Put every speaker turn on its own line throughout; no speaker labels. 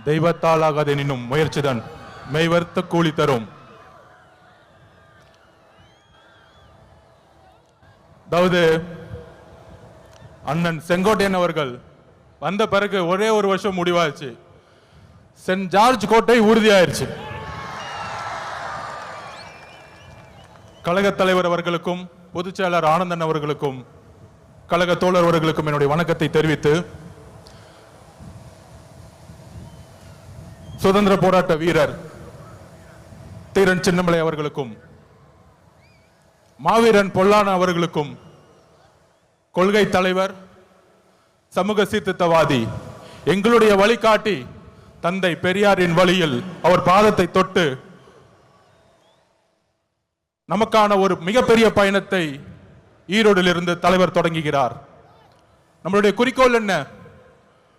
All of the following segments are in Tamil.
தெய்வத்தால் ஆகாதெனினும் முயற்சிதான் மெய்வர்த்த கூலி தரும். அதாவது அண்ணன் செங்கோட்டையன் அவர்கள் வந்த பிறகு ஒரே ஒரு வருஷம் முடிவாச்சு. சென்ட் ஜார்ஜ் கோட்டை உறுதியாயிருச்சு. கழக தலைவர் அவர்களுக்கும் பொதுச் செயலாளர் ஆனந்தன் அவர்களுக்கும் கழக தோழர் அவர்களுக்கும் என்னுடைய வணக்கத்தை தெரிவித்து, சுதந்திர போராட்ட வீரர் தீரன் சின்னமலை அவர்களுக்கும் மாவீரன் பொல்லான அவர்களுக்கும் கொள்கை தலைவர் சமூக சீர்திருத்தவாதி எங்களுடைய வழிகாட்டி தந்தை பெரியாரின் வழியில் அவர் பாதத்தை தொட்டு நமக்கான ஒரு மிகப்பெரிய பயணத்தை ஈரோடில் இருந்து தலைவர் தொடங்குகிறார். நம்மளுடைய குறிக்கோள் என்ன?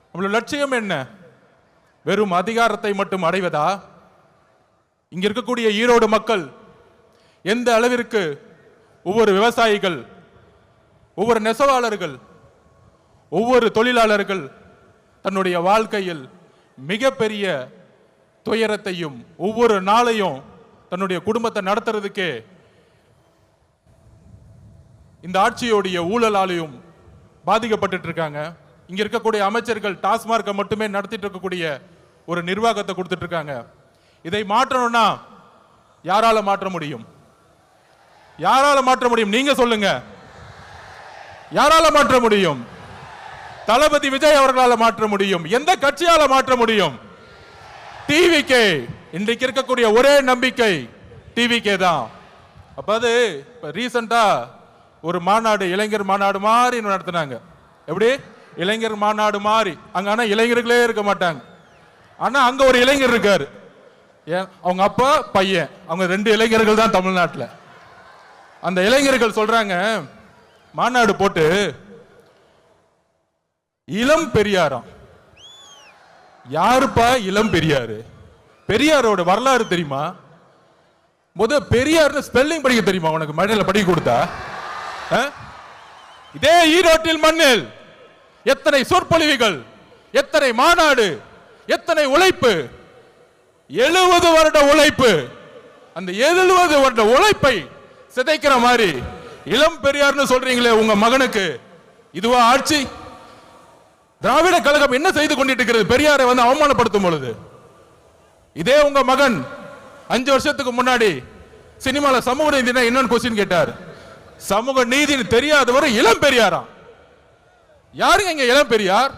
நம்மளுடைய லட்சியம் என்ன? வெறும் அதிகாரத்தை மட்டும் அடைவதா? இங்க இருக்கக்கூடிய ஈரோடு மக்கள் எந்த அளவிற்கு ஒவ்வொரு விவசாயிகள், ஒவ்வொரு நெசவாளர்கள், ஒவ்வொரு தொழிலாளர்கள் தன்னுடைய வாழ்க்கையில் மிகப்பெரிய துயரத்தையும் ஒவ்வொரு நாளையும் தன்னுடைய குடும்பத்தை நடத்துறதுக்கே இந்த ஆட்சியோடைய ஊழலாலையும் பாதிக்கப்பட்டு இருக்காங்க. இங்க இருக்கக்கூடிய அமைச்சர்கள் டாஸ்மார்க்கை மட்டுமே நடத்திட்டு இருக்கக்கூடிய ஒரு நிர்வாகத்தை கொடுத்துட்டு இருக்காங்க. இதை மாற்றணும்னா யாரால மாற்ற முடியும்? யாரால மாற்ற முடியும்? நீங்க சொல்லுங்க. யாரால மாற்ற முடியும்? தளபதி விஜய் அவர்களால் மாற்ற முடியும். எந்த கட்சியால மாற்ற முடியும்? டிவிகே. இன்றைக்கு இருக்கக்கூடிய ஒரே நம்பிக்கை டிவிகே தான். அப்ப அது ரீசெண்டா ஒரு மாநாடு, இளைஞர் மாநாடு மாதிரி நடத்தினாங்க. எப்படி? இளைஞர் மாநாடு மாதிரி. அங்க ஆனா இளைஞர்களே இருக்க மாட்டாங்க. ஆனா அங்க ஒரு இளைஞர் இருக்காரு. அவங்க அப்பா பையன், அவங்க 2 இளைஞர்கள் தான் தமிழ்நாட்டில். அந்த இளைஞர்கள் சொல்றாங்க, மாநாடு போட்டு இளம் பெரியாராம். யாருப்பா இளம் பெரியாரு? பெரியாரோட வரலாறு தெரியுமா? பெரியார் ஸ்பெல்லிங் படிக்க தெரியுமா உனக்கு? மழையில படிக்க கொடுத்தா? இதே ஈரோட்டில் மண்ணில் எத்தனை சொற்பொழிவுகள், எத்தனை மாநாடு, எத்தனை உழைப்பு, 70 வருட உழைப்பு. அந்த 70 வருட உழைப்பை சிதைக்கிற மாதிரி இளம் பெரியார்னு சொல்றீங்களே உங்க மகனுக்கு, இதுவா ஆட்சி? திராவிட கழகம் என்ன செய்து கொண்டிட்டு இருக்கிறது? பெரியாரை அவமானப்படுத்தும் பொழுது இதே உங்க மகன் 5 வருஷத்துக்கு முன்னாடி சினிமால சமூக நீதி என்னன்னு கொஸ்டின் கேட்டார். சமூக நீதி தெரியாதவர் இளம் பெரியாரா? யாருங்க இங்க இளம் பெரியார்?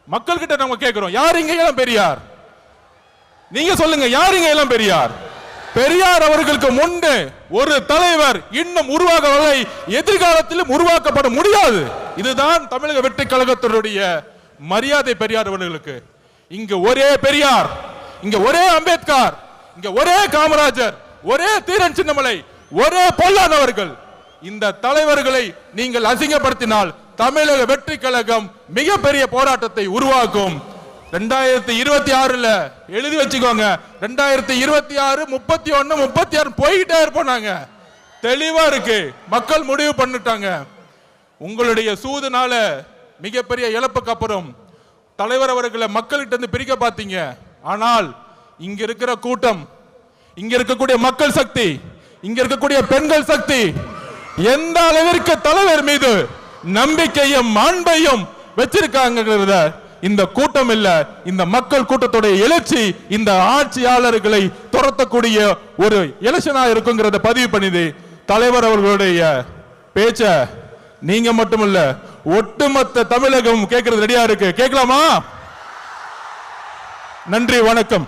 மக்கள் கிட்ட நம்ம கேட்கிறோம், யாருங்க இளம் பெரியார்? நீங்க சொல்லுங்க, யாருங்க இளம் பெரியார்? பெரியார் அவர்களுக்கு முன்பு ஒரு தலைவர் இன்னும் உருவாகவில்லை, எதிர்காலத்திலும் உருவாக்கப்பட முடியாது. இதுதான் தமிழக வெற்றி கழகத்தினுடைய மரியாதை பெரியார் அவர்களுக்கு. இங்க ஒரே பெரியார், இங்க ஒரே அம்பேத்கர், இங்க ஒரே காமராஜர், ஒரே தீரன் சின்னமலை, ஒரே பொல்லாதவர்கள். இந்த தலைவர்களை நீங்கள் அசிங்கப்படுத்தினால் தமிழக வெற்றி கழகம் மிகப்பெரிய போராட்டத்தை உருவாக்கும். 2026 எழுதி வச்சுக்கோங்க. 2026, 31, 36 போயிட்டே இருப்போம். தெளிவா இருக்கு. மக்கள் முடிவு பண்ணிட்டாங்க. உங்களுடைய சூதுனால மிகப்பெரிய இழப்புக்கு அப்புறம் தலைவர் அவர்களை மக்கள்கிட்ட இருந்து பிரிக்க பார்த்தீங்க. ஆனால் இங்க இருக்கிற கூட்டம், இங்க இருக்கக்கூடிய மக்கள் சக்தி, இங்க இருக்கக்கூடிய பெண்கள் சக்தி எந்த அளவிற்கு தலைவர் மீது நம்பிக்கையும் அன்பையும் வச்சிருக்காங்க. இந்த கூட்டம் இல்ல, இந்த மக்கள் கூட்டத்துடைய எழுச்சி இந்த ஆட்சியாளர்களை துரத்தக்கூடிய ஒரு எலெக்ஷனா இருக்குங்கிறத பதிவு பண்ணிது. தலைவர் அவர்களுடைய பேச்ச நீங்க மட்டுமல்ல, ஒட்டுமொத்த தமிழகம் கேட்கறது ரெடியா இருக்கு. கேட்கலாமா? நன்றி, வணக்கம்.